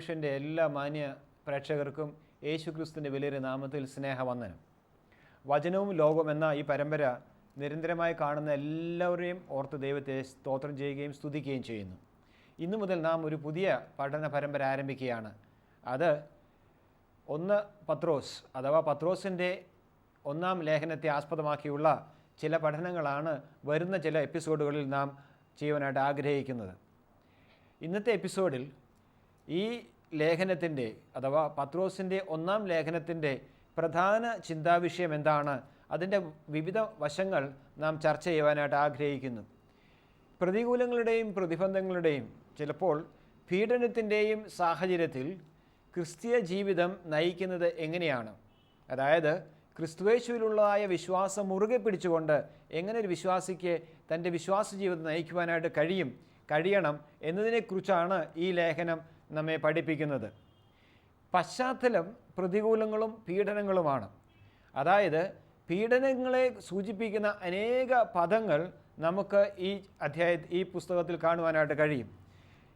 ടെലിവിഷൻ്റെ എല്ലാ മാന്യ പ്രേക്ഷകർക്കും യേശുക്രിസ്തുവിൻ്റെ വലിയൊരു നാമത്തിൽ സ്നേഹവന്ദനം. വചനവും ലോകവും എന്ന ഈ പരമ്പര നിരന്തരമായി കാണുന്ന എല്ലാവരെയും ഓർത്ത് ദൈവത്തെ സ്തോത്രം ചെയ്യുകയും സ്തുതിക്കുകയും ചെയ്യുന്നു. ഇന്നു മുതൽ നാം ഒരു പുതിയ പഠന പരമ്പര ആരംഭിക്കുകയാണ്. അത് 1 പത്രോസ് അഥവാ പത്രോസിൻ്റെ 1-ാം ലേഖനത്തെ ആസ്പദമാക്കിയുള്ള ചില പഠനങ്ങളാണ് വരുന്ന ചില എപ്പിസോഡുകളിൽ നാം ചെയ്യുവാനായിട്ട് ആഗ്രഹിക്കുന്നത്. ഇന്നത്തെ എപ്പിസോഡിൽ ഈ ലേഖനത്തിൻ്റെ അഥവാ പത്രോസിൻ്റെ 1-ാം ലേഖനത്തിൻ്റെ പ്രധാന ചിന്താവിഷയം എന്താണ്, അതിൻ്റെ വിവിധ വശങ്ങൾ നാം ചർച്ച ചെയ്യുവാനായിട്ട് ആഗ്രഹിക്കുന്നു. പ്രതികൂലങ്ങളുടെയും പ്രതിബന്ധങ്ങളുടെയും ചിലപ്പോൾ പീഡനത്തിൻ്റെയും സാഹചര്യത്തിൽ ക്രിസ്തീയ ജീവിതം നയിക്കുന്നത് എങ്ങനെയാണ്, അതായത് ക്രിസ്തുയേശുവിലുള്ളതായ വിശ്വാസം മുറുകെ പിടിച്ചുകൊണ്ട് എങ്ങനെ ഒരു വിശ്വാസിക്ക് തൻ്റെ വിശ്വാസ ജീവിതം നയിക്കുവാനായിട്ട് കഴിയണം എന്നതിനെക്കുറിച്ചാണ് ഈ ലേഖനം നമ്മെ പഠിപ്പിക്കുന്നത്. പശ്ചാത്തലം പ്രതികൂലങ്ങളും പീഡനങ്ങളുമാണ്. അതായത് പീഡനങ്ങളെ സൂചിപ്പിക്കുന്ന അനേക പദങ്ങൾ നമുക്ക് ഈ പുസ്തകത്തിൽ കാണുവാനായിട്ട് കഴിയും.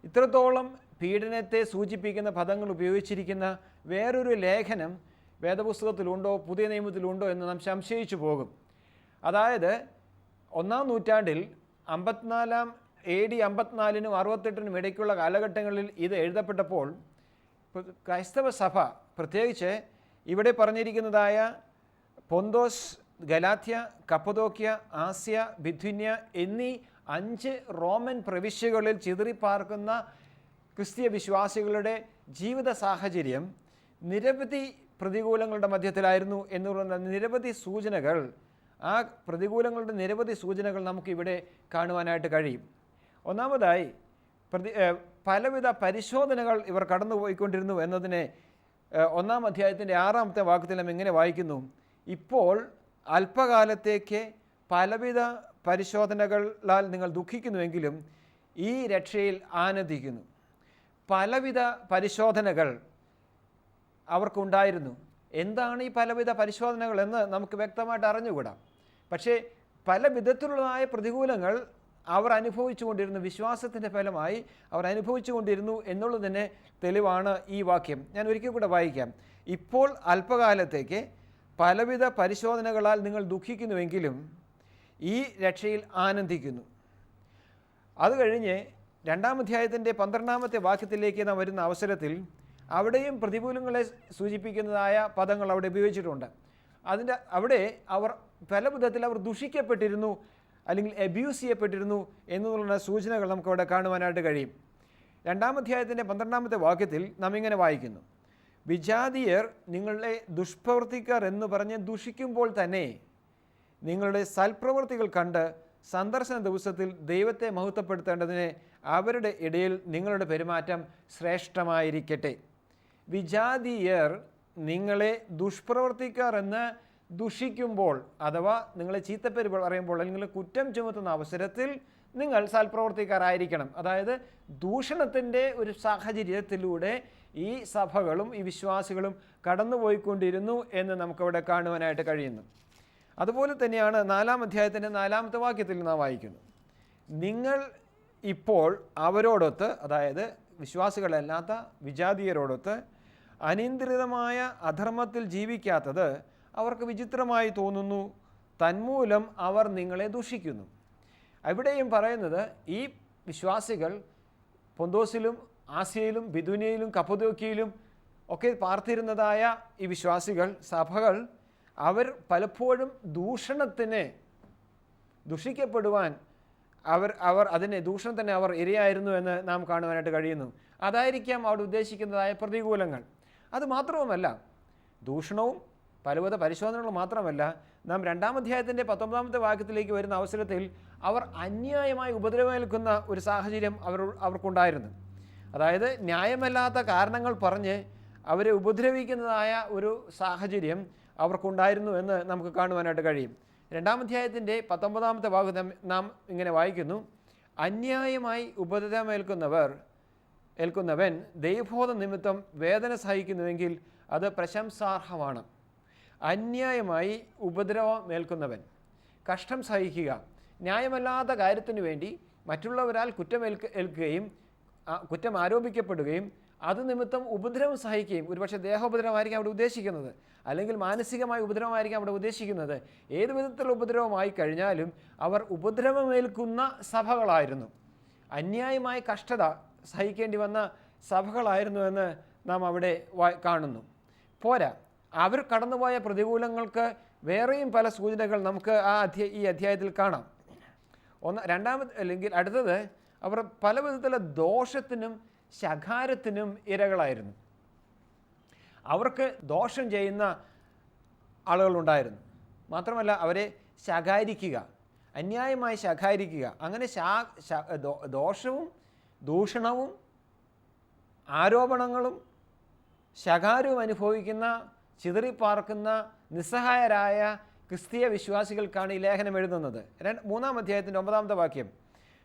ഇത്രത്തോളം പീഡനത്തെ സൂചിപ്പിക്കുന്ന പദങ്ങൾ ഉപയോഗിച്ചിരിക്കുന്ന വേറൊരു ലേഖനം വേദപുസ്തകത്തിലുണ്ടോ പുതിയ നിയമത്തിലുണ്ടോ എന്ന് നാം സംശയിച്ചു പോകും. അതായത് 1-ാം നൂറ്റാണ്ടിൽ 54 AD 54-നും 68-നും ഇടയ്ക്കുള്ള കാലഘട്ടങ്ങളിൽ ഇത് എഴുതപ്പെട്ടപ്പോൾ ക്രൈസ്തവ സഭ, പ്രത്യേകിച്ച് ഇവിടെ പറഞ്ഞിരിക്കുന്നതായ പൊന്തോസ്, ഗലാത്യ, കപ്പദോക്യ, ആസ്യ, ബിഥുന്യ എന്നീ 5 റോമൻ പ്രവിശ്യകളിൽ ചിതറിപ്പാർക്കുന്ന ക്രിസ്തീയ വിശ്വാസികളുടെ ജീവിത സാഹചര്യം നിരവധി പ്രതികൂലങ്ങളുടെ മധ്യത്തിലായിരുന്നു എന്നുള്ള നിരവധി സൂചനകൾ, ആ പ്രതികൂലങ്ങളുടെ നിരവധി സൂചനകൾ നമുക്കിവിടെ കാണുവാനായിട്ട് കഴിയും. ഒന്നാമതായി പലവിധ പരിശോധനകൾ ഇവർ കടന്നുപോയിക്കൊണ്ടിരുന്നു എന്നതിനെ 1-ാം അധ്യായത്തിൻ്റെ 6-ാമത്തെ വാക്യത്തിൽ നാം ഇങ്ങനെ വായിക്കുന്നു: ഇപ്പോൾ അല്പകാലത്തേക്ക് പലവിധ പരിശോധനകളാൽ നിങ്ങൾ ദുഃഖിക്കുന്നുവെങ്കിലും ഈ രക്ഷയിൽ ആനന്ദിക്കുന്നു. പലവിധ പരിശോധനകൾ അവർക്കുണ്ടായിരുന്നു. എന്താണ് ഈ പലവിധ പരിശോധനകൾ എന്ന് നമുക്ക് വ്യക്തമായിട്ട് അറിഞ്ഞുകൂടാ. പക്ഷേ പല വിധത്തിലുള്ളതായ പ്രതികൂലങ്ങൾ അവർ അനുഭവിച്ചു കൊണ്ടിരുന്നു, വിശ്വാസത്തിൻ്റെ ഫലമായി അവർ അനുഭവിച്ചു കൊണ്ടിരുന്നു എന്നുള്ളതിന് തെളിവാണ് ഈ വാക്യം. ഞാൻ ഒരിക്കൽ കൂടെ വായിക്കാം. ഇപ്പോൾ അല്പകാലത്തേക്ക് പലവിധ പരിശോധനകളാൽ നിങ്ങൾ ദുഃഖിക്കുന്നുവെങ്കിലും ഈ രക്ഷയിൽ ആനന്ദിക്കുന്നു. അത് കഴിഞ്ഞ് 2-ാം അധ്യായത്തിൻ്റെ 12-ാമത്തെ വാക്യത്തിലേക്ക് നാം വരുന്ന അവസരത്തിൽ അവിടെയും പ്രതികൂലങ്ങളെ സൂചിപ്പിക്കുന്നതായ പദങ്ങൾ അവിടെ ഉപയോഗിച്ചിട്ടുണ്ട്. അവിടെ അവർ പല വിധത്തിൽ അവർ ദുഷിക്കപ്പെട്ടിരുന്നു, അല്ലെങ്കിൽ അബ്യൂസ് ചെയ്യപ്പെട്ടിരുന്നു എന്നുള്ള സൂചനകൾ നമുക്കവിടെ കാണുവാനായിട്ട് കഴിയും. 2-ാം അധ്യായത്തിൻ്റെ 12-ാമത്തെ വാക്യത്തിൽ നാം ഇങ്ങനെ വായിക്കുന്നു: വിജാതീയർ നിങ്ങളുടെ ദുഷ്പ്രവർത്തിക്കാർ എന്ന് പറഞ്ഞ് ദുഷിക്കുമ്പോൾ തന്നെ നിങ്ങളുടെ സൽപ്രവൃത്തികൾ കണ്ട് സന്ദർശന ദിവസത്തിൽ ദൈവത്തെ മഹത്വപ്പെടുത്തേണ്ടതിന് അവരുടെ ഇടയിൽ നിങ്ങളുടെ പെരുമാറ്റം ശ്രേഷ്ഠമായിരിക്കട്ടെ. വിജാതീയർ നിങ്ങളെ ദുഷ്പ്രവർത്തിക്കാർ എന്ന് ദുഷിക്കുമ്പോൾ, അഥവാ നിങ്ങളെ ചീത്തപ്പേര് പറയുമ്പോൾ, അല്ലെങ്കിൽ കുറ്റം ചുമത്തുന്ന അവസരത്തിൽ നിങ്ങൾ സൽപ്രവർത്തിക്കാരായിരിക്കണം. അതായത് ദൂഷണത്തിൻ്റെ ഒരു സാഹചര്യത്തിലൂടെ ഈ സഭകളും ഈ വിശ്വാസികളും കടന്നുപോയിക്കൊണ്ടിരുന്നു എന്ന് നമുക്കവിടെ കാണുവാനായിട്ട് കഴിയുന്നു. അതുപോലെ തന്നെയാണ് 4-ാം അധ്യായത്തിൻ്റെ 4-ാമത്തെ വാക്യത്തിൽ നാം വായിക്കുന്നു: നിങ്ങൾ ഇപ്പോൾ അവരോടൊത്ത്, അതായത് വിശ്വാസികളല്ലാത്ത വിജാതീയരോടൊത്ത് അനിയന്ത്രിതമായ അധർമ്മത്തിൽ ജീവിക്കാത്തത് അവർക്ക് വിചിത്രമായി തോന്നുന്നു, തന്മൂലം അവർ നിങ്ങളെ ദുഷിക്കുന്നു. അവിടെയും പറയുന്നത് ഈ വിശ്വാസികൾ പൊന്തോസിലും ആസ്യയിലും ബിഥുന്യയിലും കപ്പദോക്യയിലും ഒക്കെ പാർത്തിരുന്നതായ ഈ വിശ്വാസികൾ, സഭകൾ, അവർ പലപ്പോഴും ദുഷിക്കപ്പെടുവാൻ ദൂഷണത്തിന് അവർ ഇരയായിരുന്നു എന്ന് നാം കാണുവാനായിട്ട് കഴിയുന്നു. അതായിരിക്കാം അവിടെ ഉദ്ദേശിക്കുന്നതായ പ്രതികൂലങ്ങൾ. അതുമാത്രവുമല്ല, ദൂഷണവും പലവിധ പരിശോധനകളും മാത്രമല്ല, നാം 2-ാം അധ്യായത്തിൻ്റെ 19-ാമത്തെ വാക്യത്തിലേക്ക് വരുന്ന അവസരത്തിൽ അവർ അന്യായമായി ഉപദ്രവമേൽക്കുന്ന ഒരു സാഹചര്യം അവർക്കുണ്ടായിരുന്നു. അതായത് ന്യായമല്ലാത്ത കാരണങ്ങൾ പറഞ്ഞ് അവരെ ഉപദ്രവിക്കുന്നതായ ഒരു സാഹചര്യം അവർക്കുണ്ടായിരുന്നു എന്ന് നമുക്ക് കാണുവാനായിട്ട് കഴിയും. 2-ാം അധ്യായത്തിൻ്റെ 19-ാമത്തെ വാക്യം നാം ഇങ്ങനെ വായിക്കുന്നു: അന്യായമായി ഉപദ്രവമേൽക്കുന്നവൻ ദൈവബോധ നിമിത്തം വേദന സഹിക്കുന്നുവെങ്കിൽ അത് പ്രശംസാർഹമാണ്. അന്യായമായി ഉപദ്രവമേൽക്കുന്നവൻ, കഷ്ടം സഹിക്കുക, ന്യായമല്ലാത്ത കാര്യത്തിനു വേണ്ടി മറ്റുള്ളവരാൽ കുറ്റം ആരോപിക്കപ്പെടുകയും അത് നിമിത്തം ഉപദ്രവം സഹിക്കുകയും, ഒരുപക്ഷെ ദേഹോപദ്രവമായിരിക്കും അവിടെ ഉദ്ദേശിക്കുന്നത്, അല്ലെങ്കിൽ മാനസികമായ ഉപദ്രവമായിരിക്കും അവിടെ ഉദ്ദേശിക്കുന്നത്. ഏത് വിധത്തിലുള്ള ഉപദ്രവമായി കഴിഞ്ഞാലും അവർ ഉപദ്രവമേൽക്കുന്ന സഭകളായിരുന്നു, അന്യായമായ കഷ്ടത സഹിക്കേണ്ടി വന്ന സഭകളായിരുന്നു എന്ന് നാം അവിടെ കാണുന്നു. പോരാ, അവർ കടന്നുപോയ പ്രതികൂലങ്ങൾക്ക് വേറെയും പല സൂചനകൾ നമുക്ക് ഈ അധ്യായത്തിൽ കാണാം. രണ്ടാമത് അല്ലെങ്കിൽ അടുത്തത്, അവർ പല വിധത്തിലുള്ള ദോഷത്തിനും ശകാരത്തിനും ഇരകളായിരുന്നു. അവർക്ക് ദോഷം ചെയ്യുന്ന ആളുകളുണ്ടായിരുന്നു. മാത്രമല്ല അവരെ ശകാരിക്കുക, അന്യായമായി ശകാരിക്കുക, അങ്ങനെ ദോഷവും ദൂഷണവും ആരോപണങ്ങളും ശകാരവും അനുഭവിക്കുന്ന, ചിതറിപ്പാർക്കുന്ന നിസ്സഹായരായ ക്രിസ്തീയ വിശ്വാസികൾക്കാണ് ഈ ലേഖനം എഴുതുന്നത്. 3-ാം അധ്യായത്തിൻ്റെ 9-ാമത്തെ വാക്യം,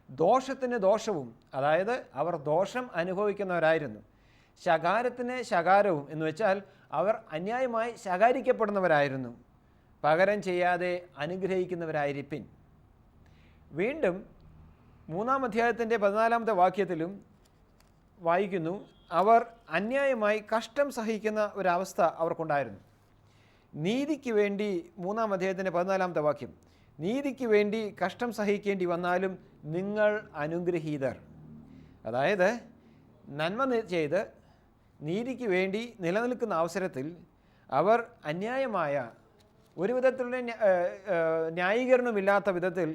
ദോഷത്തിന് ദോഷവും, അതായത് അവർ ദോഷം അനുഭവിക്കുന്നവരായിരുന്നു, ശകാരത്തിന് ശകാരവും എന്ന് വെച്ചാൽ അവർ അന്യായമായി ശകാരിക്കപ്പെടുന്നവരായിരുന്നു, പകരം ചെയ്യാതെ അനുഗ്രഹിക്കുന്നവരായിരിപ്പിൻ. വീണ്ടും 3-ാം അധ്യായത്തിൻ്റെ 14-ാമത്തെ വാക്യത്തിലും വായിക്കുന്നു, അവർ അന്യായമായി കഷ്ടം സഹിക്കുന്ന ഒരവസ്ഥ അവർക്കുണ്ടായിരുന്നു. നീതിക്ക് വേണ്ടി 3-ാം അധ്യായത്തിൻ്റെ 14-ാമത്തെ വാക്യം, നീതിക്ക് വേണ്ടി കഷ്ടം സഹിക്കേണ്ടി വന്നാലും നിങ്ങൾ അനുഗ്രഹീതർ. അതായത് നന്മ ചെയ്ത് നീതിക്ക് വേണ്ടി നിലനിൽക്കുന്ന അവസരത്തിൽ അവർ അന്യായമായ ഒരു വിധത്തിലുള്ള ന്യായീകരണമില്ലാത്ത വിധത്തിൽ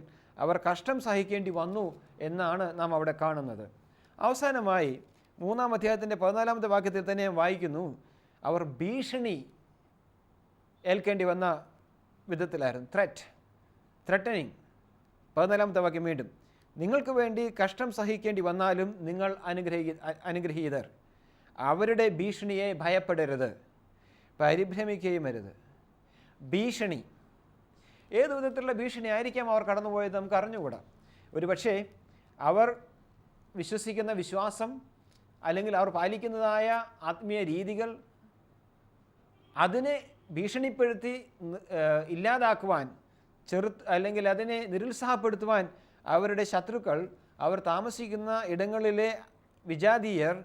അവർ കഷ്ടം സഹിക്കേണ്ടി വന്നു എന്നാണ് നാം അവിടെ കാണുന്നത്. അവസാനമായി 3-ാം അധ്യായത്തിൻ്റെ 14-ാമത്തെ വാക്യത്തിൽ തന്നെ വായിക്കുന്നു, അവർ ഭീഷണി ഏൽക്കേണ്ടി വന്ന വിധത്തിലായിരുന്നു. ത്രെറ്റനിങ്. 14-ാമത്തെ വാക്യം വീണ്ടും, നിങ്ങൾക്ക് വേണ്ടി കഷ്ടം സഹിക്കേണ്ടി വന്നാലും നിങ്ങൾ അനുഗ്രഹീതർ. അവരുടെ ഭീഷണിയെ ഭയപ്പെടരുത്, പരിഭ്രമിക്കുകയും അരുത്. ഭീഷണി, ഏതു വിധത്തിലുള്ള ഭീഷണി ആയിരിക്കാം അവർ കടന്നുപോയത് നമുക്ക് അറിഞ്ഞുകൂടാ. ഒരു പക്ഷേ അവർ വിശ്വസിക്കുന്ന വിശ്വാസം, അല്ലെങ്കിൽ അവർ പാലിക്കുന്നതായ ആത്മീയ രീതികൾ, അതിനെ ഭീഷണിപ്പെടുത്തി ഇല്ലാതാക്കുവാൻ, അല്ലെങ്കിൽ അതിനെ നിരുത്സാഹപ്പെടുത്തുവാൻ അവരുടെ ശത്രുക്കൾ, അവർ താമസിക്കുന്ന ഇടങ്ങളിലെ വിജാതീയർ,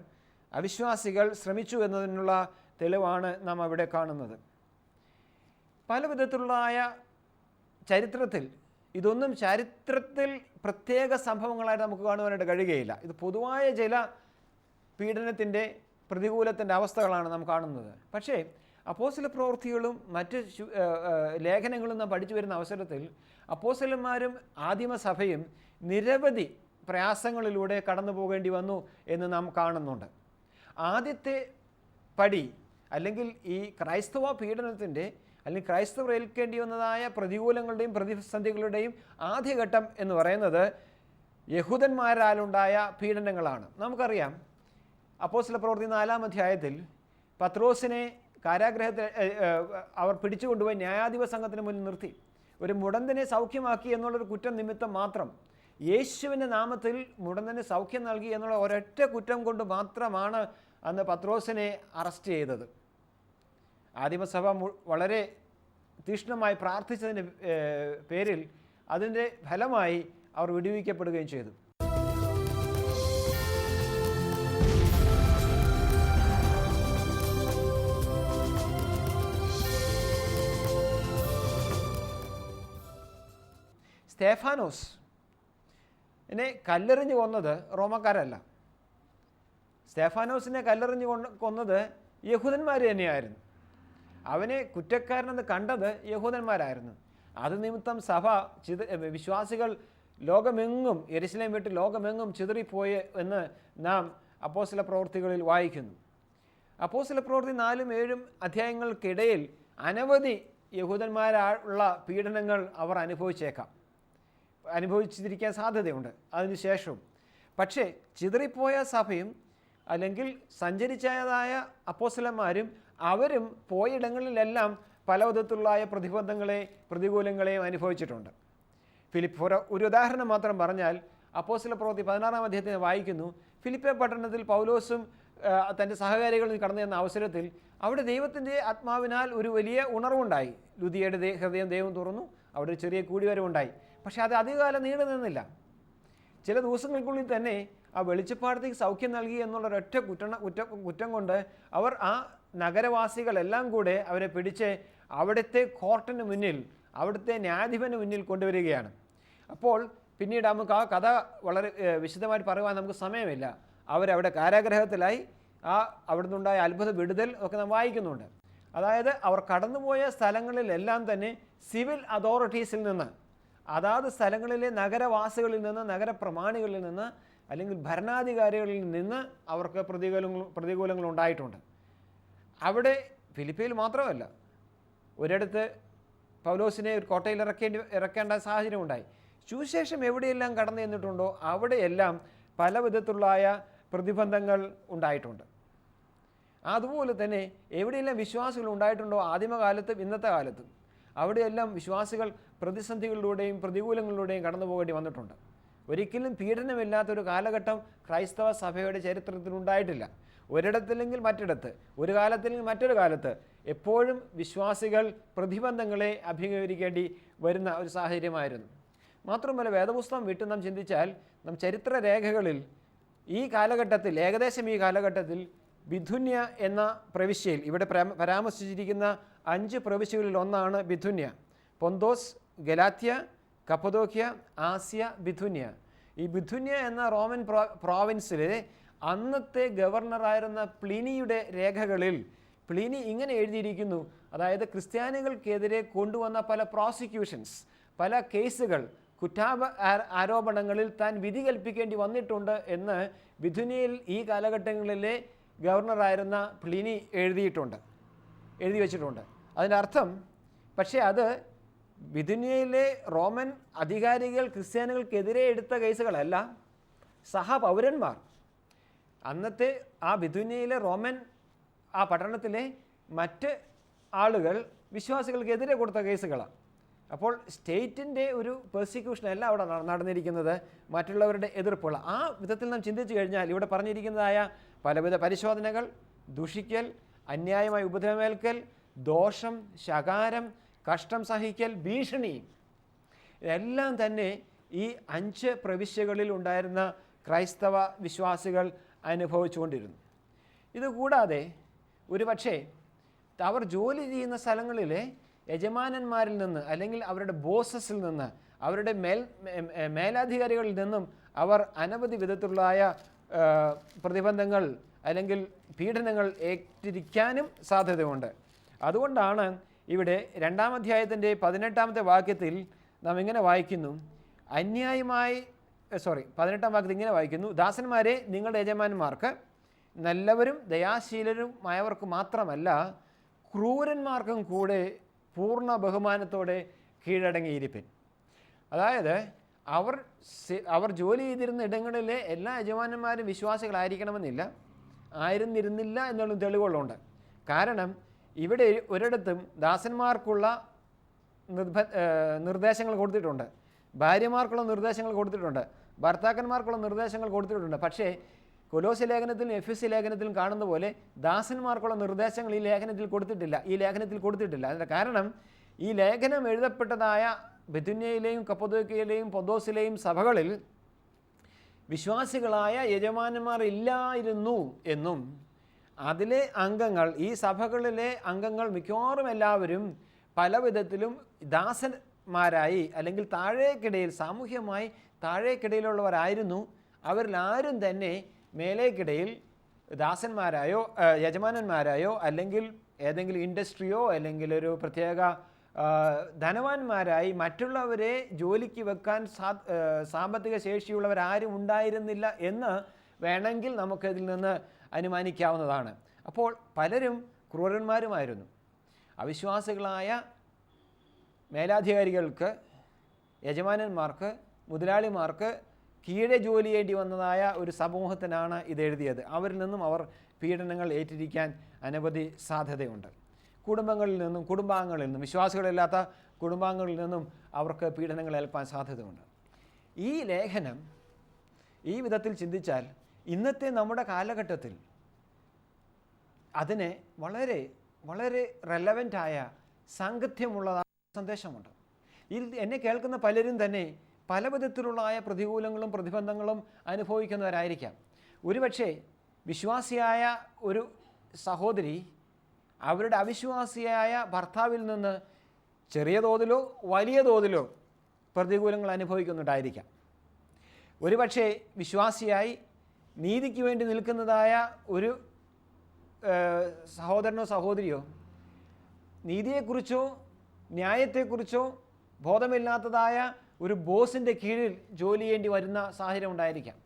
അവിശ്വാസികൾ ശ്രമിച്ചു എന്നതിനുള്ള തെളിവാണ് നാം അവിടെ കാണുന്നത്. പല വിധത്തിലുള്ളതായ ചരിത്രത്തിൽ ഇതൊന്നും ചരിത്രത്തിൽ പ്രത്യേക സംഭവങ്ങളായിട്ട് നമുക്ക് കാണുവാനായിട്ട് കഴിയുകയില്ല. ഇത് പൊതുവായ ചില പീഡനത്തിൻ്റെ, പ്രതികൂലത്തിൻ്റെ അവസ്ഥകളാണ് നാം കാണുന്നത്. പക്ഷേ അപ്പോസ്തല പ്രവൃത്തികളും മറ്റ് ലേഖനങ്ങളും നാം പഠിച്ചു വരുന്ന അവസരത്തിൽ അപ്പോസ്തലന്മാരും ആദിമസഭയും നിരവധി പ്രയാസങ്ങളിലൂടെ കടന്നു പോകേണ്ടി വന്നു എന്ന് നാം കാണുന്നുണ്ട്. ആദ്യത്തെ പടി, അല്ലെങ്കിൽ ഈ ക്രൈസ്തവ പീഡനത്തിൻ്റെ, അല്ലെങ്കിൽ ക്രൈസ്തവർ ഏൽക്കേണ്ടി വന്നതായ പ്രതികൂലങ്ങളുടെയും പ്രതിസന്ധികളുടെയും ആദ്യഘട്ടം എന്ന് പറയുന്നത് യഹൂദന്മാരാലുണ്ടായ പീഡനങ്ങളാണ്. നമുക്കറിയാം, അപ്പോസ്തല പ്രവൃത്തി 4-ാം അധ്യായത്തിൽ പത്രോസിനെ കാരാഗ്രഹത്തിൽ അവർ പിടിച്ചുകൊണ്ടുപോയി ന്യായാധിപ സംഘത്തിന് മുന്നിൽ നിർത്തി. ഒരു മുടന്തനെ സൗഖ്യമാക്കി എന്നുള്ളൊരു കുറ്റം നിമിത്തം മാത്രം, യേശുവിൻ്റെ നാമത്തിൽ മുടന്തന് സൗഖ്യം നൽകി എന്നുള്ള ഒരൊറ്റ കുറ്റം കൊണ്ട് മാത്രമാണ് അന്ന് പത്രോസിനെ അറസ്റ്റ് ചെയ്തത്. ആദിമസഭ വളരെ തീക്ഷ്ണമായി പ്രാർത്ഥിച്ചതിൻ്റെ പേരിൽ അതിൻ്റെ ഫലമായി അവർ വിടുവിക്കപ്പെടുകയും ചെയ്തു. സ്തേഫാനോസ് എന്നെ കല്ലെറിഞ്ഞ് കൊന്നത് റോമക്കാരല്ല. സ്തേഫാനോസിനെ കല്ലെറിഞ്ഞ് കൊന്നത് യഹൂദന്മാർ തന്നെയായിരുന്നു. അവനെ കുറ്റക്കാരനെന്ന് കണ്ടത് യഹൂദന്മാരായിരുന്നു. അത് നിമിത്തം സഭ വിശ്വാസികൾ ലോകമെങ്ങും, യെരുശലേം വിട്ട് ലോകമെങ്ങും ചിതറിപ്പോയി എന്ന് നാം അപ്പോസ്തല പ്രവൃത്തികളിൽ വായിക്കുന്നു. അപ്പോസ്തല പ്രവൃത്തി 4-ഉം 7-ഉം അധ്യായങ്ങൾക്കിടയിൽ അനവധി യഹൂദന്മാരുള്ള പീഡനങ്ങൾ അവർ അനുഭവിച്ചിരിക്കാൻ സാധ്യതയുണ്ട് അതിനുശേഷവും. പക്ഷേ ചിതറിപ്പോയ സഭയും, അല്ലെങ്കിൽ സഞ്ചരിച്ചതായ അപ്പോസ്തലന്മാരും, അവരും പോയിടങ്ങളിലെല്ലാം പല വിധത്തിലുള്ള പ്രതികൂലങ്ങളെയും അനുഭവിച്ചിട്ടുണ്ട്. ഒരു ഉദാഹരണം മാത്രം പറഞ്ഞാൽ, അപ്പോസ്തല പ്രവൃത്തി 16-ാം അധ്യായത്തിൽ വായിക്കുന്നു, ഫിലിപ്പെ പട്ടണത്തിൽ പൗലോസും തൻ്റെ സഹകാരികളും കടന്നു ചെന്ന അവസരത്തിൽ അവിടെ ദൈവത്തിൻ്റെ ആത്മാവിനാൽ ഒരു വലിയ ഉണർവുണ്ടായി. ലുദിയയുടെ ഹൃദയം ദൈവം തുറന്നു, അവിടെ ഒരു ചെറിയ കൂടിവരവുണ്ടായി. പക്ഷേ അത് അധികകാലം നീണ്ടു നിന്നില്ല. ചില ദിവസങ്ങൾക്കുള്ളിൽ തന്നെ ആ വെളിച്ചപ്പാടത്തേക്ക് സൗഖ്യം നൽകി എന്നുള്ളൊരൊറ്റ കുറ്റം കൊണ്ട് അവർ ആ നഗരവാസികളെല്ലാം കൂടെ അവരെ പിടിച്ച് അവിടുത്തെ കോർട്ടിന് മുന്നിൽ, അവിടുത്തെ ന്യായാധിപന് മുന്നിൽ കൊണ്ടുവരികയാണ്. അപ്പോൾ പിന്നീട് നമുക്ക് ആ കഥ വളരെ വിശദമായിട്ട് പറയുവാൻ നമുക്ക് സമയമില്ല. അവരവിടെ കാരാഗ്രഹത്തിലായി. അവിടെ നിന്നുണ്ടായ അത്ഭുത വിടുതൽ ഒക്കെ നാം വായിക്കുന്നുണ്ട്. അതായത് അവർ കടന്നുപോയ സ്ഥലങ്ങളിലെല്ലാം തന്നെ സിവിൽ അതോറിറ്റീസിൽ നിന്ന്, അതാത് സ്ഥലങ്ങളിലെ നഗരവാസികളിൽ നിന്ന്, നഗരപ്രമാണികളിൽ നിന്ന്, അല്ലെങ്കിൽ ഭരണാധികാരികളിൽ നിന്ന് അവർക്ക് പ്രതികൂലങ്ങൾ ഉണ്ടായിട്ടുണ്ട്. അവിടെ ഫിലിപ്പിയിൽ മാത്രമല്ല, ഒരിടത്ത് പൗലോസിനെ ഒരു കോട്ടയിൽ ഇറക്കേണ്ട സാഹചര്യം ഉണ്ടായി. സുവിശേഷം എവിടെയെല്ലാം കടന്നു ചെന്നിട്ടുണ്ടോ അവിടെയെല്ലാം പല വിധത്തിലുള്ളായ പ്രതിബന്ധങ്ങൾ ഉണ്ടായിട്ടുണ്ട്. അതുപോലെ തന്നെ എവിടെയെല്ലാം വിശ്വാസികൾ ഉണ്ടായിട്ടുണ്ടോ ആദിമകാലത്തും ഇന്നത്തെ കാലത്തും അവിടെയെല്ലാം വിശ്വാസികൾ പ്രതിസന്ധികളിലൂടെയും പ്രതികൂലങ്ങളിലൂടെയും കടന്നു പോകേണ്ടി വന്നിട്ടുണ്ട്. ഒരിക്കലും പീഡനമില്ലാത്തൊരു കാലഘട്ടം ക്രൈസ്തവ സഭയുടെ ചരിത്രത്തിലുണ്ടായിട്ടില്ല. ഒരിടത്തില്ലെങ്കിൽ മറ്റിടത്ത്, ഒരു കാലത്തില്ലെങ്കിൽ മറ്റൊരു കാലത്ത് എപ്പോഴും വിശ്വാസികൾ പ്രതിബന്ധങ്ങളെ അഭിമുഖീകരിക്കേണ്ടി വരുന്ന ഒരു സാഹചര്യമായിരുന്നു. മാത്രമല്ല, വേദപുസ്തകം വിട്ട് നാം ചിന്തിച്ചാൽ നാം ചരിത്ര രേഖകളിൽ ഈ കാലഘട്ടത്തിൽ, ഏകദേശം ഈ കാലഘട്ടത്തിൽ ബിഥുന്യ എന്ന പ്രവിശ്യയിൽ, ഇവിടെ പരാമർശിച്ചിരിക്കുന്ന 5 പ്രവിശ്യകളിൽ ഒന്നാണ് ബിഥുന്യ. പൊന്തോസ്, ഗലാത്യ, കപ്പദോക്യ, ആസ്യ, ബിഥുന്യ. ഈ ബിഥുന്യ എന്ന റോമൻ പ്രോവിൻസിലെ അന്നത്തെ ഗവർണറായിരുന്ന പ്ലിനിയുടെ രേഖകളിൽ പ്ലിനി ഇങ്ങനെ എഴുതിയിരിക്കുന്നു. അതായത് ക്രിസ്ത്യാനികൾക്കെതിരെ കൊണ്ടുവന്ന പല പ്രോസിക്യൂഷൻസ്, പല കേസുകൾ, ആരോപണങ്ങളിൽ താൻ വിധി കൽപ്പിക്കേണ്ടി വന്നിട്ടുണ്ട് എന്ന് ബിഥുനിയയിൽ ഈ കാലഘട്ടങ്ങളിലെ ഗവർണറായിരുന്ന പ്ലിനി എഴുതി വച്ചിട്ടുണ്ട്. അതിൻ്റെ അർത്ഥം, പക്ഷേ അത് ബിഥുനിയയിലെ റോമൻ അധികാരികൾ ക്രിസ്ത്യാനികൾക്കെതിരെ എടുത്ത കേസുകളല്ല. സഹപൗരന്മാർ, അന്നത്തെ ആ ബിഥുനിയയിലെ റോമൻ ആ പട്ടണത്തിലെ മറ്റ് ആളുകൾ വിശ്വാസികൾക്കെതിരെ കൊടുത്ത കേസുകളാണ്. അപ്പോൾ സ്റ്റേറ്റിൻ്റെ ഒരു പെർസിക്യൂഷനല്ല അവിടെ നടന്നിരിക്കുന്നത്, മറ്റുള്ളവരുടെ എതിർപ്പുള്ള. ആ വിധത്തിൽ നാം ചിന്തിച്ചു കഴിഞ്ഞാൽ ഇവിടെ പറഞ്ഞിരിക്കുന്നതായ പലവിധ പരിശോധനകൾ, ദുഷിക്കൽ, അന്യായമായി ഉപദ്രവമേൽക്കൽ, ദോഷം, ശകാരം, കഷ്ടം സഹിക്കൽ, ഭീഷണി, ഇതെല്ലാം തന്നെ ഈ 5 പ്രവിശ്യകളിൽ ഉണ്ടായിരുന്ന ക്രൈസ്തവ വിശ്വാസികൾ അനുഭവിച്ചുകൊണ്ടിരുന്നു. ഇതുകൂടാതെ ഒരു പക്ഷേ അവർ ജോലി ചെയ്യുന്ന സ്ഥലങ്ങളിലെ യജമാനന്മാരിൽ നിന്ന്, അല്ലെങ്കിൽ അവരുടെ ബോസസിൽ നിന്ന്, അവരുടെ മേലധികാരികളിൽ നിന്നും അവർ അനവധി വിധത്തിലുള്ളായ പ്രതിബന്ധങ്ങൾ അല്ലെങ്കിൽ പീഡനങ്ങൾ ഏറ്റിരിക്കാനും സാധ്യതയുണ്ട്. അതുകൊണ്ടാണ് ഇവിടെ 2-ാം അധ്യായത്തിൻ്റെ 18-ാമത്തെ വാക്യത്തിൽ നാം ഇങ്ങനെ വായിക്കുന്നു, 18-ാം വാക്യത്തിൽ ഇങ്ങനെ വായിക്കുന്നു, ദാസന്മാരെ നിങ്ങളുടെ യജമാനന്മാർക്ക് നല്ലവരും ദയാശീലരുമായവർക്ക് മാത്രമല്ല ക്രൂരന്മാർക്കും കൂടെ പൂർണ്ണ ബഹുമാനത്തോടെ കീഴടങ്ങിയിരിപ്പിൻ. അതായത് അവർ ജോലി ചെയ്തിരുന്ന ഇടങ്ങളിലെ എല്ലാ യജമാനന്മാരും വിശ്വാസികളായിരിക്കണമെന്നില്ല, ആയിരുന്നിരുന്നില്ല എന്നുള്ള തെളിവുകളുണ്ട്. കാരണം ഇവിടെ ഒരിടത്തും ദാസന്മാർക്കുള്ള നിർദ്ദേശങ്ങൾ കൊടുത്തിട്ടുണ്ട്, ഭാര്യമാർക്കുള്ള നിർദ്ദേശങ്ങൾ കൊടുത്തിട്ടുണ്ട്, ഭർത്താക്കന്മാർക്കുള്ള നിർദ്ദേശങ്ങൾ കൊടുത്തിട്ടുണ്ട്. പക്ഷേ കൊലോസ്യ ലേഖനത്തിലും എഫെസ്യ ലേഖനത്തിലും കാണുന്ന പോലെ ദാസന്മാർക്കുള്ള നിർദ്ദേശങ്ങൾ ഈ ലേഖനത്തിൽ കൊടുത്തിട്ടില്ല. അതിൻ്റെ കാരണം ഈ ലേഖനം എഴുതപ്പെട്ടതായ ബിഥുന്യയിലെയും കപ്പദോക്യയിലെയും പൊന്തോസിലെയും സഭകളിൽ വിശ്വാസികളായ യജമാനന്മാർ ഇല്ലായിരുന്നു എന്നും അതിലെ അംഗങ്ങൾ, ഈ സഭകളിലെ അംഗങ്ങൾ മിക്കവാറും എല്ലാവരും പല വിധത്തിലും ദാസന്മാരായി അല്ലെങ്കിൽ സാമൂഹ്യമായി താഴേക്കിടയിലുള്ളവരായിരുന്നു. അവരിൽ ആരും തന്നെ മേലേക്കിടയിൽ ദാസന്മാരായോ യജമാനന്മാരായോ അല്ലെങ്കിൽ ഏതെങ്കിലും ഇൻഡസ്ട്രിയോ അല്ലെങ്കിൽ ഒരു പ്രത്യേക ധനവാന്മാരായി മറ്റുള്ളവരെ ജോലിക്ക് വെക്കാൻ സാമ്പത്തിക ശേഷിയുള്ളവരാരും ഉണ്ടായിരുന്നില്ല എന്ന് വേണമെങ്കിൽ നമുക്കതിൽ നിന്ന് അനുമാനിക്കാവുന്നതാണ്. അപ്പോൾ പലരും ക്രൂരന്മാരുമായിരുന്നു. അവിശ്വാസികളായ മേലാധികാരികൾക്ക്, യജമാനന്മാർക്ക്, മുതലാളിമാർക്ക് കീഴെ ജോലി ചെയ്യേണ്ടി വന്നതായ ഒരു സമൂഹത്തിനാണ് ഇതെഴുതിയത്. അവരിൽ നിന്നും അവർ പീഡനങ്ങൾ ഏറ്റിരിക്കാൻ അനവധി സാധ്യതയുണ്ട്. കുടുംബാംഗങ്ങളിൽ നിന്നും, വിശ്വാസികളില്ലാത്ത കുടുംബാംഗങ്ങളിൽ നിന്നും അവർക്ക് പീഡനങ്ങൾ ഏൽപ്പാൻ സാധ്യതയുണ്ട്. ഈ ലേഖനം ഈ വിധത്തിൽ ചിന്തിച്ചാൽ ഇന്നത്തെ നമ്മുടെ കാലഘട്ടത്തിൽ അതിന് വളരെ വളരെ റെലവൻ്റായ സാങ്കത്യമുള്ളതായ സന്ദേശമുണ്ട്. എന്നെ കേൾക്കുന്ന പലരും തന്നെ പല വിധത്തിലുള്ളതായ പ്രതികൂലങ്ങളും പ്രതിബന്ധങ്ങളും അനുഭവിക്കുന്നവരായിരിക്കാം. ഒരുപക്ഷെ വിശ്വാസിയായ ഒരു സഹോദരി അവരുടെ അവിശ്വാസിയായ ഭർത്താവിൽ നിന്ന് ചെറിയ തോതിലോ വലിയ തോതിലോ പ്രതികൂലങ്ങൾ അനുഭവിക്കുന്നുണ്ടായിരിക്കാം. ഒരുപക്ഷെ വിശ്വാസിയായി നീതിക്ക് വേണ്ടി നിൽക്കുന്നതായ ഒരു സഹോദരനോ സഹോദരിയോ നീതിയെക്കുറിച്ചോ ന്യായത്തെക്കുറിച്ചോ ബോധമില്ലാത്തതായ ഒരു ബോസിൻ്റെ കീഴിൽ ജോലി ചെയ്യേണ്ടി വരുന്ന സാഹചര്യം ഉണ്ടായിരിക്കാം.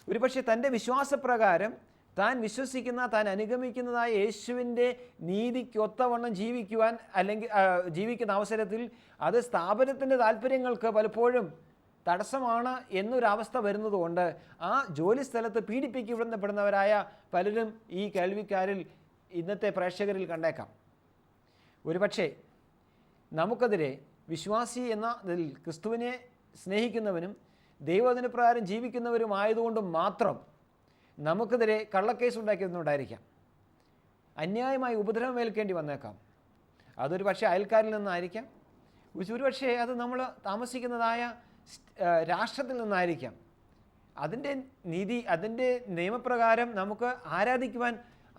ഒരുപക്ഷെ തൻ്റെ വിശ്വാസപ്രകാരം താൻ വിശ്വസിക്കുന്ന താൻ അനുഗമിക്കുന്നതായ യേശുവിൻ്റെ നീതിക്കൊത്തവണ്ണം ജീവിക്കുവാൻ അല്ലെങ്കിൽ ജീവിക്കുന്ന അവസരത്തിൽ അത് സ്ഥാപനത്തിൻ്റെ താല്പര്യങ്ങൾക്ക് പലപ്പോഴും തടസ്സമാണ് എന്നൊരവസ്ഥ വരുന്നതുകൊണ്ട് ആ ജോലി സ്ഥലത്ത് പീഡിപ്പിക്കപ്പെടുന്നവരായ പലരും ഈ കേൾവിക്കാരിൽ ഇന്നത്തെ പ്രേക്ഷകരിൽ കണ്ടേക്കാം. ഒരുപക്ഷെ നമുക്കെതിരെ വിശ്വാസി എന്നതിൽ ക്രിസ്തുവിനെ സ്നേഹിക്കുന്നവനും ദൈവവചന പ്രകാരം ജീവിക്കുന്നവരുമായതുകൊണ്ട് മാത്രം നമുക്കെതിരെ കള്ളക്കേസ് ഉണ്ടാക്കിയിരുന്നുണ്ടായിരിക്കാം. അന്യായമായി ഉപദ്രവമേൽക്കേണ്ടി വന്നേക്കാം. അതൊരു പക്ഷേ അയൽക്കാരിൽ നിന്നായിരിക്കാം. ഒരുപക്ഷെ അത് നമ്മൾ താമസിക്കുന്നതായ രാഷ്ട്രത്തിൽ നിന്നായിരിക്കാം. അതിൻ്റെ നീതി അതിൻ്റെ നിയമപ്രകാരം നമുക്ക് ആരാധിക്കുവാൻ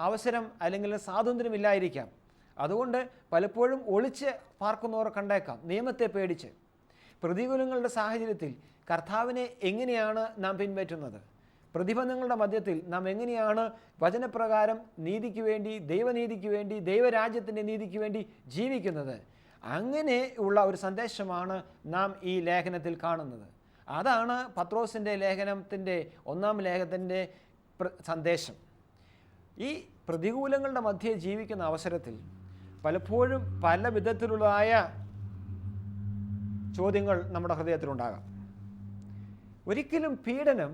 അവസരം അല്ലെങ്കിൽ സ്വാതന്ത്ര്യമില്ലായിരിക്കാം. അതുകൊണ്ട് പലപ്പോഴും ഒളിച്ച് പാർക്കുന്നവർ കണ്ടേക്കാം നിയമത്തെ പേടിച്ച്. പ്രതികൂലങ്ങളുടെ സാഹചര്യത്തിൽ കർത്താവിനെ എങ്ങനെയാണ് നാം പിൻപറ്റുന്നത്? പ്രതിബന്ധങ്ങളുടെ മധ്യത്തിൽ നാം എങ്ങനെയാണ് വചനപ്രകാരം നീതിക്ക് വേണ്ടി ദൈവനീതിക്ക് വേണ്ടി ദൈവരാജ്യത്തിൻ്റെ നീതിക്ക് വേണ്ടി ജീവിക്കുന്നത്? അങ്ങനെ ഉള്ള ഒരു സന്ദേശമാണ് നാം ഈ ലേഖനത്തിൽ കാണുന്നത്. അതാണ് പത്രോസിൻ്റെ ലേഖനത്തിൻ്റെ 1-ാം ലേഖനത്തിൻ്റെ സന്ദേശം. ഈ പ്രതികൂലങ്ങളുടെ മധ്യേ ജീവിക്കുന്ന അവസരത്തിൽ പലപ്പോഴും പല വിധത്തിലുള്ളതായ ചോദ്യങ്ങൾ നമ്മുടെ ഹൃദയത്തിലുണ്ടാകാം. ഒരിക്കലും പീഡനം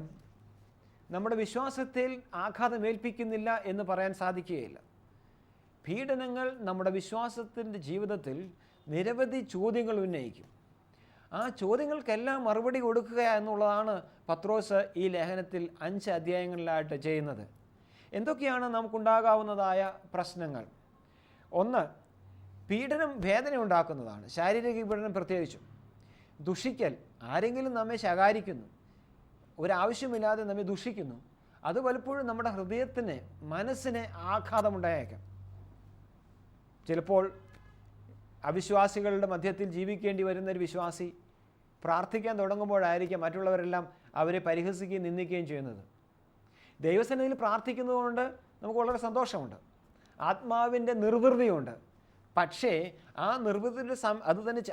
നമ്മുടെ വിശ്വാസത്തിൽ ആഘാതമേൽപ്പിക്കുന്നില്ല എന്ന് പറയാൻ സാധിക്കുകയില്ല. പീഡനങ്ങൾ നമ്മുടെ വിശ്വാസത്തിൻ്റെ ജീവിതത്തിൽ നിരവധി ചോദ്യങ്ങൾ ഉന്നയിക്കും. ആ ചോദ്യങ്ങൾക്കെല്ലാം മറുപടി കൊടുക്കുക എന്നുള്ളതാണ് പത്രോസ് ഈ ലേഖനത്തിൽ 5 അധ്യായങ്ങളിലായിട്ട് ചെയ്യുന്നത്. എന്തൊക്കെയാണ് നമുക്കുണ്ടാകാവുന്നതായ പ്രശ്നങ്ങൾ? 1, പീഡനം വേദന ഉണ്ടാക്കുന്നതാണ്. ശാരീരിക പീഡനം പ്രത്യേകിച്ചും. ദുഷിക്കൽ, ആരെങ്കിലും നമ്മെ ശകാരിക്കുന്നു, ഒരാവശ്യമില്ലാതെ നമ്മെ ദുഷിക്കുന്നു, അത് പലപ്പോഴും നമ്മുടെ ഹൃദയത്തിന് മനസ്സിന് ആഘാതമുണ്ടായേക്കാം. ചിലപ്പോൾ അവിശ്വാസികളുടെ മധ്യത്തിൽ ജീവിക്കേണ്ടി വരുന്നൊരു വിശ്വാസി പ്രാർത്ഥിക്കാൻ തുടങ്ങുമ്പോഴായിരിക്കും മറ്റുള്ളവരെല്ലാം അവരെ പരിഹസിക്കുകയും നിന്ദിക്കുകയും ചെയ്യുന്നത്. ദൈവസന്നിധിയിൽ പ്രാർത്ഥിക്കുന്നതുകൊണ്ട് നമുക്ക് വളരെ സന്തോഷമുണ്ട്, ആത്മാവിൻ്റെ നിർവൃതിയുണ്ട്. പക്ഷേ ആ നിർവൃതിയുടെ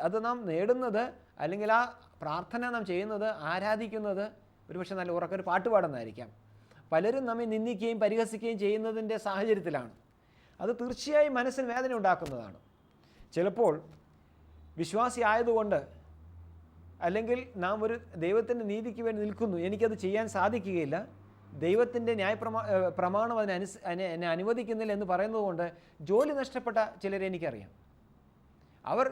അത് നാം നേടുന്നത് അല്ലെങ്കിൽ ആ പ്രാർത്ഥന നാം ചെയ്യുന്നത് ആരാധിക്കുന്നത് ഒരുപക്ഷെ നല്ല ഉറക്കൊരു പാട്ട് പാടുന്നതായിരിക്കാം. പലരും നമ്മെ നിന്ദിക്കുകയും പരിഹസിക്കുകയും ചെയ്യുന്നതിൻ്റെ സാഹചര്യത്തിലാണ്. അത് തീർച്ചയായും മനസ്സിന് വേദന ഉണ്ടാക്കുന്നതാണ്. ചിലപ്പോൾ വിശ്വാസി ആയതുകൊണ്ട് അല്ലെങ്കിൽ നാം ഒരു ദൈവത്തിൻ്റെ നീതിക്ക് വേണ്ടി നിൽക്കുന്നു, എനിക്കത് ചെയ്യാൻ സാധിക്കുകയില്ല, ദൈവത്തിൻ്റെ പ്രമാണം എന്നെ അനുവദിക്കുന്നില്ല എന്ന് പറയുന്നതുകൊണ്ട് ജോലി നഷ്ടപ്പെട്ട ചിലരെ എനിക്കറിയാം. അവർ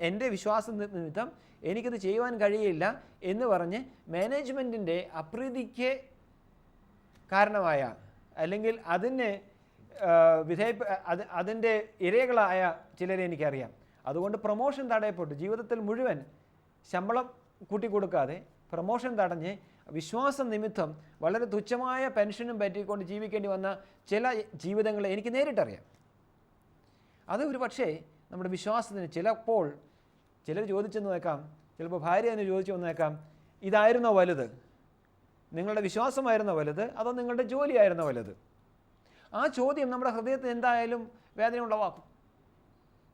എൻ്റെ വിശ്വാസം നിമിത്തം എനിക്കത് ചെയ്യുവാൻ കഴിയില്ല എന്ന് പറഞ്ഞ് മാനേജ്മെൻറ്റിൻ്റെ അപ്രീതിക്ക് കാരണമായ അല്ലെങ്കിൽ അതിൻ്റെ ഇരകളായ ചിലരെ എനിക്കറിയാം. അതുകൊണ്ട് പ്രൊമോഷൻ തടയപ്പെട്ടു. ജീവിതത്തിൽ മുഴുവൻ ശമ്പളം കൂട്ടിക്കൊടുക്കാതെ പ്രൊമോഷൻ തടഞ്ഞ് വിശ്വാസം നിമിത്തം വളരെ തുച്ഛമായ പെൻഷനും പറ്റിക്കൊണ്ട് ജീവിക്കേണ്ടി വന്ന ചില ജീവിതങ്ങളെ എനിക്ക് നേരിട്ടറിയാം. അത് ഒരു പക്ഷേ നമ്മുടെ വിശ്വാസത്തിന് ചിലപ്പോൾ ചിലർ ചോദിച്ചെന്ന് നോക്കാം, ചിലപ്പോൾ ഭാര്യ തന്നെ ചോദിച്ചു വന്നേക്കാം, ഇതായിരുന്നോ വലുത്? നിങ്ങളുടെ വിശ്വാസമായിരുന്നോ വലുത്, അതോ നിങ്ങളുടെ ജോലിയായിരുന്നോ വലുത്? ആ ചോദ്യം നമ്മുടെ ഹൃദയത്തിന് എന്തായാലും വേദന ഉളവാക്കും.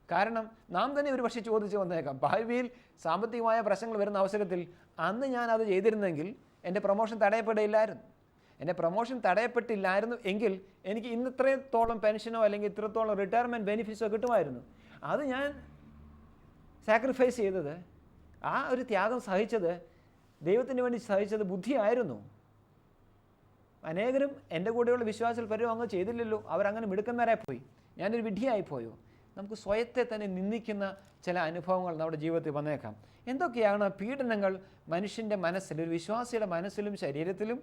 കാരണം നാം തന്നെ ഒരു പക്ഷേ ചോദിച്ചു വന്നേക്കാം, ഭാവിയിൽ സാമ്പത്തികമായ പ്രശ്നങ്ങൾ വരുന്ന അവസരത്തിൽ അന്ന് ഞാൻ അത് ചെയ്തിരുന്നെങ്കിൽ എൻ്റെ പ്രൊമോഷൻ തടയപ്പെടില്ലായിരുന്നു. എൻ്റെ പ്രൊമോഷൻ തടയപ്പെട്ടില്ലായിരുന്നു എങ്കിൽ എനിക്ക് ഇന്ന് ഇത്രത്തോളം പെൻഷനോ അല്ലെങ്കിൽ ഇത്രത്തോളം റിട്ടയർമെൻറ്റ് ബെനിഫിറ്റ്സോ കിട്ടുമായിരുന്നു. അത് ഞാൻ സാക്രിഫൈസ് ചെയ്തത്, ആ ഒരു ത്യാഗം സഹിച്ചത്, ദൈവത്തിന് വേണ്ടി സഹിച്ചത് ബുദ്ധിയായിരുന്നു. അനേകരും എൻ്റെ കൂടെയുള്ള വിശ്വാസത്തിൽ പലരും അങ്ങ് ചെയ്തില്ലല്ലോ, അവരങ്ങനെ മിടുക്കന്മാരായി പോയി, ഞാനൊരു വിഡ്ഢിയായിപ്പോയോ. നമുക്ക് സ്വയത്തെ തന്നെ നിന്ദിക്കുന്ന ചില അനുഭവങ്ങൾ നമ്മുടെ ജീവിതത്തിൽ വന്നേക്കാം. എന്തൊക്കെയാണ് പീഡനങ്ങൾ മനുഷ്യൻ്റെ മനസ്സിൽ, ഒരു വിശ്വാസിയുടെ മനസ്സിലും ശരീരത്തിലും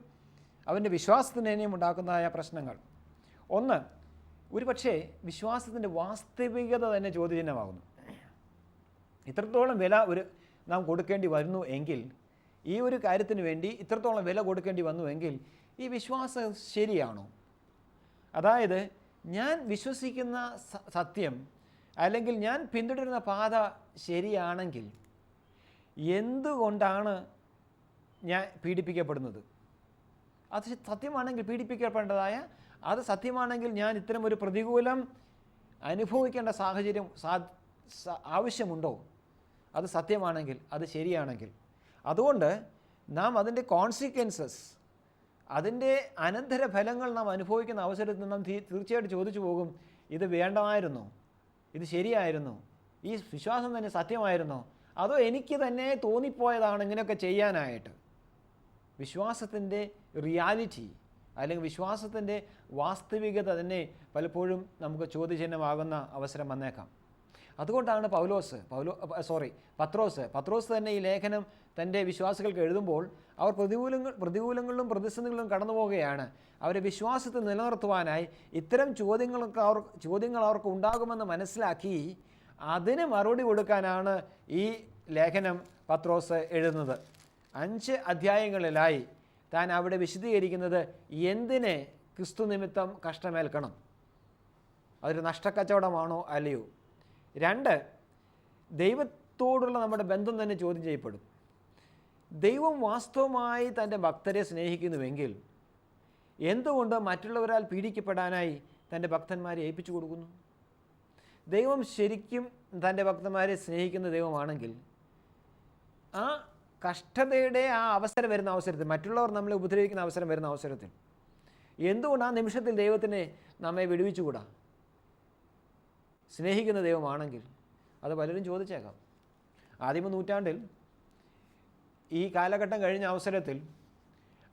അവൻ്റെ വിശ്വാസത്തിന് തന്നെയും ഉണ്ടാക്കുന്നതായ പ്രശ്നങ്ങൾ? 1, ഒരു പക്ഷേ വിശ്വാസത്തിൻ്റെ വാസ്തവികത തന്നെ ചോദ്യചിഹ്നമാകുന്നു. ഇത്രത്തോളം വില നാം കൊടുക്കേണ്ടി വരുന്നു എങ്കിൽ, ഈ ഒരു കാര്യത്തിന് വേണ്ടി ഇത്രത്തോളം വില കൊടുക്കേണ്ടി വന്നുവെങ്കിൽ ഈ വിശ്വാസം ശരിയാണോ? അതായത് ഞാൻ വിശ്വസിക്കുന്ന സത്യം അല്ലെങ്കിൽ ഞാൻ പിന്തുടരുന്ന പാത ശരിയാണെങ്കിൽ എന്തുകൊണ്ടാണ് ഞാൻ പീഡിപ്പിക്കപ്പെടുന്നത്? അത് സത്യമാണെങ്കിൽ പീഡിപ്പിക്കപ്പെടേണ്ടതായ, അത് സത്യമാണെങ്കിൽ ഞാൻ ഇത്തരം ഒരു പ്രതികൂലം അനുഭവിക്കേണ്ട സാഹചര്യം ആവശ്യമുണ്ടോ? അത് സത്യമാണെങ്കിൽ, അത് ശരിയാണെങ്കിൽ. അതുകൊണ്ട് നാം അതിൻ്റെ കോൺസിക്വൻസസ്, അതിൻ്റെ അനന്തരഫലങ്ങൾ നാം അനുഭവിക്കുന്ന അവസരത്തിൽ നാം തീർച്ചയായിട്ടും ചോദിച്ചു പോകും, ഇത് വേണ്ടമായിരുന്നോ? ഇത് ശരിയായിരുന്നോ? ഈ വിശ്വാസം തന്നെ സത്യമായിരുന്നോ? അതോ എനിക്ക് തന്നെ തോന്നിപ്പോയതാണ് ഇങ്ങനെയൊക്കെ ചെയ്യാനായിട്ട്? വിശ്വാസത്തിൻ്റെ റിയാലിറ്റി അല്ലെങ്കിൽ വിശ്വാസത്തിൻ്റെ വാസ്തവികത തന്നെ പലപ്പോഴും നമുക്ക് ചോദ്യചിഹ്നമാകുന്ന അവസരം വന്നേക്കാം. അതുകൊണ്ടാണ് പത്രോസ് തന്നെ ഈ ലേഖനം തൻ്റെ വിശ്വാസികൾക്ക് എഴുതുമ്പോൾ അവർ പ്രതികൂലങ്ങളിലും പ്രതിസന്ധികളിലും കടന്നു പോവുകയാണ്. അവരെ വിശ്വാസത്തിൽ നിലനിർത്തുവാനായി ഇത്തരം ചോദ്യങ്ങൾ അവർക്ക് ഉണ്ടാകുമെന്ന് മനസ്സിലാക്കി അതിന് മറുപടി കൊടുക്കാനാണ് ഈ ലേഖനം പത്രോസ് എഴുതുന്നത്. 5 അധ്യായങ്ങളിലായി താൻ അവിടെ വിശദീകരിക്കുന്നത് എന്തിനെ ക്രിസ്തു നിമിത്തം കഷ്ടമേൽക്കണം, അതൊരു നഷ്ടക്കച്ചവടമാണോ അല്ലയോ. 2, ദൈവത്തോടുള്ള നമ്മുടെ ബന്ധം തന്നെ ചോദ്യം ചെയ്യപ്പെടും. ദൈവം വാസ്തവമായി തൻ്റെ ഭക്തരെ സ്നേഹിക്കുന്നുവെങ്കിൽ എന്തുകൊണ്ട് മറ്റുള്ളവരാൽ പീഡിക്കപ്പെടാനായി തൻ്റെ ഭക്തന്മാരെ ഏൽപ്പിച്ചു കൊടുക്കുന്നു? ദൈവം ശരിക്കും തൻ്റെ ഭക്തന്മാരെ സ്നേഹിക്കുന്ന ദൈവമാണെങ്കിൽ ആ കഷ്ടതയുടെ ആ അവസരം വരുന്ന അവസരത്തിൽ, മറ്റുള്ളവർ നമ്മളെ ഉപദ്രവിക്കുന്ന അവസരം വരുന്ന അവസരത്തിൽ എന്തുകൊണ്ട് ആ നിമിഷത്തിൽ ദൈവത്തിനെ നമ്മെ വിടുവിച്ചുകൂടാ? സ്നേഹിക്കുന്ന ദൈവമാണെങ്കിൽ അത് പലരും ചോദിച്ചേക്കാം. ആദിമ നൂറ്റാണ്ടിൽ ഈ കാലഘട്ടം കഴിഞ്ഞ അവസരത്തിൽ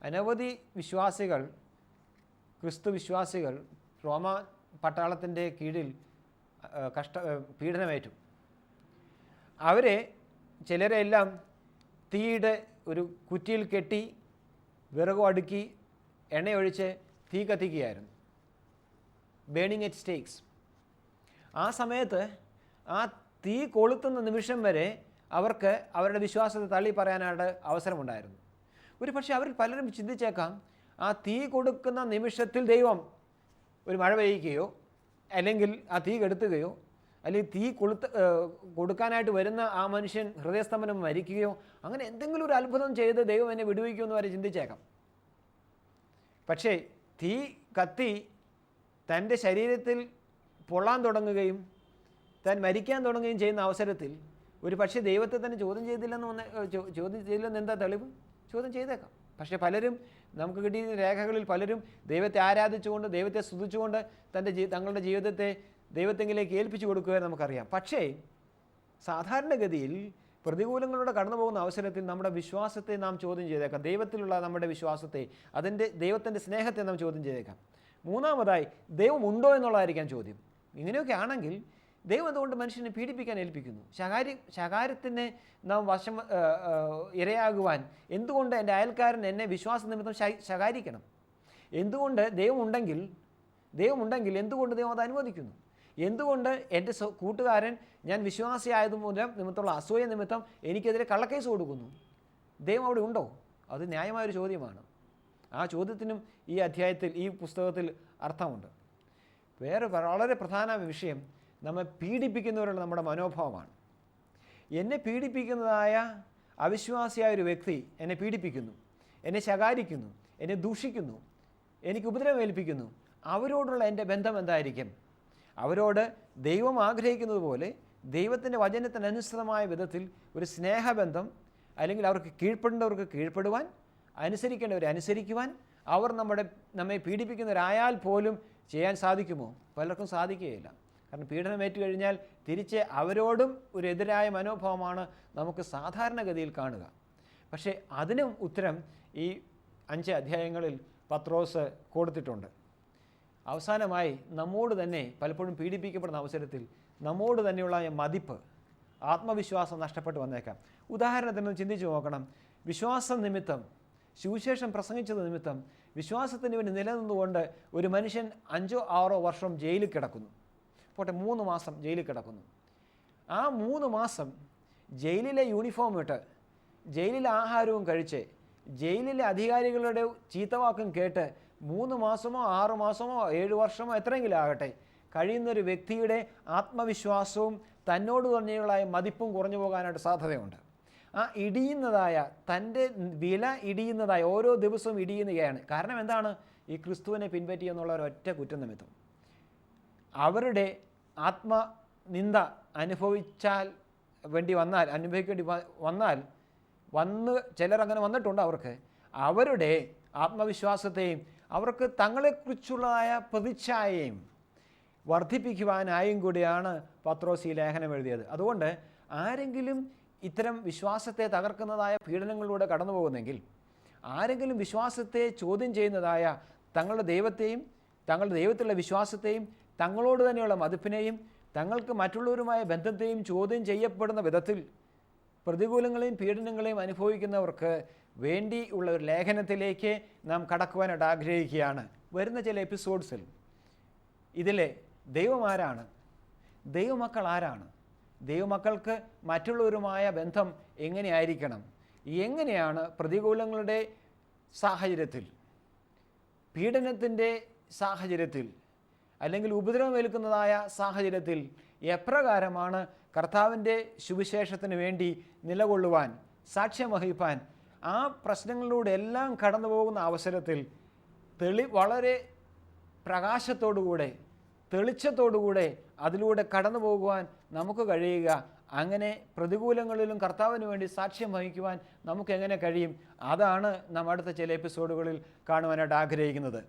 അനവധി വിശ്വാസികൾ, ക്രിസ്തു വിശ്വാസികൾ റോമ പട്ടാളത്തിൻ്റെ കീഴിൽ പീഡനമേറ്റു. അവരെ ചിലരെല്ലാം തീയുടെ ഒരു കുറ്റിയിൽ കെട്ടി വിറകു അടുക്കി എണ്ണയൊഴിച്ച് തീ കത്തിക്കുകയായിരുന്നു, ബേണിംഗ് അറ്റ് സ്റ്റേക്സ്. ആ സമയത്ത് ആ തീ കൊളുത്തുന്ന നിമിഷം വരെ അവർക്ക് അവരുടെ വിശ്വാസത്തെ തള്ളി പറയാനായിട്ട് അവസരമുണ്ടായിരുന്നു. ഒരു പക്ഷേ അവരിൽ പലരും ചിന്തിച്ചേക്കാം, ആ തീ കൊടുക്കുന്ന നിമിഷത്തിൽ ദൈവം ഒരു മഴ പെയ്യുകയോ അല്ലെങ്കിൽ ആ തീ കെടുത്തുകയോ അല്ലെങ്കിൽ തീ കൊടുക്കാനായിട്ട് വരുന്ന ആ മനുഷ്യൻ ഹൃദയസ്തംഭനം മരിക്കുകയോ അങ്ങനെ എന്തെങ്കിലും ഒരു അത്ഭുതം ചെയ്ത് ദൈവം എന്നെ വിടുവിക്കുമെന്ന് വരെ ചിന്തിച്ചേക്കാം. പക്ഷേ തീ കത്തി തൻ്റെ ശരീരത്തിൽ പൊള്ളാൻ തുടങ്ങുകയും താൻ മരിക്കാൻ തുടങ്ങുകയും ചെയ്യുന്ന അവസരത്തിൽ ഒരു പക്ഷേ ദൈവത്തെ തന്നെ ചോദ്യം ചെയ്തില്ലെന്ന് എന്താ തെളിവ്? ചോദ്യം ചെയ്തേക്കാം. പക്ഷേ പലരും, നമുക്ക് കിട്ടിയ രേഖകളിൽ പലരും ദൈവത്തെ ആരാധിച്ചുകൊണ്ട്, ദൈവത്തെ സ്തുതിച്ചുകൊണ്ട് തങ്ങളുടെ ജീവിതത്തെ ദൈവത്തെങ്കിലേക്ക് ഏൽപ്പിച്ചു കൊടുക്കുവാൻ നമുക്കറിയാം. പക്ഷേ സാധാരണഗതിയിൽ പ്രതികൂലങ്ങളിലൂടെ കടന്നു പോകുന്ന അവസരത്തിൽ നമ്മുടെ വിശ്വാസത്തെ നാം ചോദ്യം ചെയ്തേക്കാം. ദൈവത്തിലുള്ള നമ്മുടെ വിശ്വാസത്തെ, ദൈവത്തിൻ്റെ സ്നേഹത്തെ നാം ചോദ്യം ചെയ്തേക്കാം. 3-മതായി ദൈവം ഉണ്ടോ എന്നുള്ളതായിരിക്കാം ചോദ്യം. ഇങ്ങനെയൊക്കെ ആണെങ്കിൽ ദൈവം എന്തുകൊണ്ട് മനുഷ്യനെ പീഡിപ്പിക്കാൻ ഏൽപ്പിക്കുന്നു? ശകാരത്തിന് നാം ഇരയാകുവാൻ എന്തുകൊണ്ട് എൻ്റെ അയൽക്കാരൻ എന്നെ വിശ്വാസ നിമിത്തം ശകാരിക്കണം? എന്തുകൊണ്ട് ദൈവമുണ്ടെങ്കിൽ എന്തുകൊണ്ട് ദൈവം അത് അനുവദിക്കുന്നു? എന്തുകൊണ്ട് എൻ്റെ കൂട്ടുകാരൻ ഞാൻ വിശ്വാസിയായത് മൂലം നിമിത്തമുള്ള അസൂയ നിമിത്തം എനിക്കെതിരെ കള്ളക്കേസ് കൊടുക്കുന്നു? ദൈവം അവിടെ ഉണ്ടോ? അത് ന്യായമായൊരു ചോദ്യമാണ്. ആ ചോദ്യത്തിനും ഈ അധ്യായത്തിൽ, ഈ പുസ്തകത്തിൽ അർത്ഥമുണ്ട്. വേറെ വളരെ പ്രധാന വിഷയം നമ്മെ പീഡിപ്പിക്കുന്നവരുള്ള നമ്മുടെ മനോഭാവമാണ്. എന്നെ പീഡിപ്പിക്കുന്നതായ അവിശ്വാസിയായ ഒരു വ്യക്തി എന്നെ പീഡിപ്പിക്കുന്നു, എന്നെ ശകാരിക്കുന്നു, എന്നെ ദൂഷിക്കുന്നു, എനിക്ക് ഉപദ്രവമേൽപ്പിക്കുന്നു. അവരോടുള്ള എൻ്റെ ബന്ധം എന്തായിരിക്കും? അവരോട് ദൈവം ആഗ്രഹിക്കുന്നത് പോലെ ദൈവത്തിൻ്റെ വചനത്തിനനുസൃതമായ വിധത്തിൽ ഒരു സ്നേഹബന്ധം, അല്ലെങ്കിൽ അവർക്ക് കീഴ്പ്പെടേണ്ടവർക്ക് കീഴ്പ്പെടുവാൻ, അനുസരിക്കേണ്ടവരെ അനുസരിക്കുവാൻ, അവർ നമ്മെ പീഡിപ്പിക്കുന്നവരായാൽ പോലും ചെയ്യാൻ സാധിക്കുമോ? പലർക്കും സാധിക്കുകയില്ല. കാരണം പീഡനമേറ്റു കഴിഞ്ഞാൽ തിരിച്ച് അവരോടും ഒരു എതിരായ മനോഭാവമാണ് നമുക്ക് സാധാരണഗതിയിൽ കാണുക. പക്ഷേ അതിനും ഉത്തരം ഈ 5 അധ്യായങ്ങളിൽ പത്രോസ് കൊടുത്തിട്ടുണ്ട്. അവസാനമായി നമ്മോട് തന്നെ പലപ്പോഴും പീഡിപ്പിക്കപ്പെടുന്ന അവസരത്തിൽ നമ്മോട് തന്നെയുള്ള മതിപ്പ്, ആത്മവിശ്വാസം നഷ്ടപ്പെട്ടു വന്നേക്കാം. ഉദാഹരണത്തിന് ചിന്തിച്ചു നോക്കണം. വിശ്വാസം നിമിത്തം, സുവിശേഷം പ്രസംഗിച്ചത് നിമിത്തം വിശ്വാസത്തിന് വേണ്ടി നിലനിന്നുകൊണ്ട് ഒരു മനുഷ്യൻ 5-6 വർഷം ജയിലിൽ കിടക്കുന്നു. പോട്ടെ, 3 മാസം ജയിലിൽ കിടക്കുന്നു. ആ 3 മാസം ജയിലിലെ യൂണിഫോം ഇട്ട്, ജയിലിലെ ആഹാരവും കഴിച്ച്, ജയിലിലെ അധികാരികളുടെ ചീത്തവാക്കും കേട്ട് 3 മാസമോ 6 മാസമോ 7 വർഷമോ എത്രയെങ്കിലും ആകട്ടെ കഴിയുന്നൊരു വ്യക്തിയുടെ ആത്മവിശ്വാസവും തന്നോട് തന്നെയുള്ള മതിപ്പും കുറഞ്ഞു പോകാനായിട്ട് സാധ്യതയുണ്ട്. ആ ഇടിയുന്നതായ തൻ്റെ വില ഇടിയുന്നതായ ഓരോ ദിവസവും ഇടിയുകയാണ്. കാരണം എന്താണ്? ഈ ക്രിസ്തുവിനെ പിൻപറ്റി എന്നുള്ള ഒരൊറ്റ കുറ്റം നിമിത്തം അവരുടെ ആത്മനിന്ദ അനുഭവിക്കേണ്ടി വന്ന് ചിലരങ്ങനെ വന്നിട്ടുണ്ട്. അവരുടെ ആത്മവിശ്വാസത്തെയും അവർക്ക് തങ്ങളെക്കുറിച്ചുള്ളതായ പ്രതിച്ഛായയും വർദ്ധിപ്പിക്കുവാനായും കൂടിയാണ് പത്രോസ് ഈ ലേഖനം എഴുതിയത്. അതുകൊണ്ട് ആരെങ്കിലും ഇത്തരം വിശ്വാസത്തെ തകർക്കുന്നതായ പീഡനങ്ങളിലൂടെ കടന്നു പോകുന്നെങ്കിൽ, ആരെങ്കിലും വിശ്വാസത്തെ ചോദ്യം ചെയ്യുന്നതായ തങ്ങളുടെ ദൈവത്തെയും തങ്ങളുടെ ദൈവത്തിലുള്ള വിശ്വാസത്തെയും തങ്ങളോട് തന്നെയുള്ള മതിപ്പിനെയും തങ്ങൾക്ക് മറ്റുള്ളവരുമായ ബന്ധത്തെയും ചോദ്യം ചെയ്യപ്പെടുന്ന വിധത്തിൽ പ്രതികൂലങ്ങളെയും പീഡനങ്ങളെയും അനുഭവിക്കുന്നവർക്ക് വേണ്ടിയുള്ള ഒരു ലേഖനത്തിലേക്ക് നാം കടക്കുവാനായിട്ട് ആഗ്രഹിക്കുകയാണ്. വരുന്ന ചില എപ്പിസോഡ്സിൽ ഇതിലെ ദൈവം ആരാണ്, ദൈവമക്കൾ ആരാണ്, ദൈവമക്കൾക്ക് മറ്റുള്ളവരുമായ ബന്ധം എങ്ങനെയായിരിക്കണം, എങ്ങനെയാണ് പ്രതികൂലങ്ങളുടെ സാഹചര്യത്തിൽ, പീഡനത്തിൻ്റെ സാഹചര്യത്തിൽ, അല്ലെങ്കിൽ ഉപദ്രവമേൽക്കുന്നതായ സാഹചര്യത്തിൽ എപ്രകാരമാണ് കർത്താവിൻ്റെ സുവിശേഷത്തിന് വേണ്ടി നിലകൊള്ളുവാൻ, സാക്ഷ്യം വഹിപ്പാൻ, ആ പ്രശ്നങ്ങളിലൂടെ എല്ലാം കടന്നു പോകുന്ന അവസരത്തിൽ വളരെ പ്രകാശത്തോടുകൂടെ തെളിച്ചത്തോടുകൂടെ അതിലൂടെ കടന്നു പോകുവാൻ നമുക്ക് കഴിയുക. അങ്ങനെ പ്രതികൂലങ്ങളിലും കർത്താവിന് വേണ്ടി സാക്ഷ്യം വഹിക്കുവാൻ നമുക്ക് എങ്ങനെ കഴിയും? അതാണ് നാം അടുത്ത ചില എപ്പിസോഡുകളിൽ കാണുവാനായിട്ട് ആഗ്രഹിക്കുന്നത്.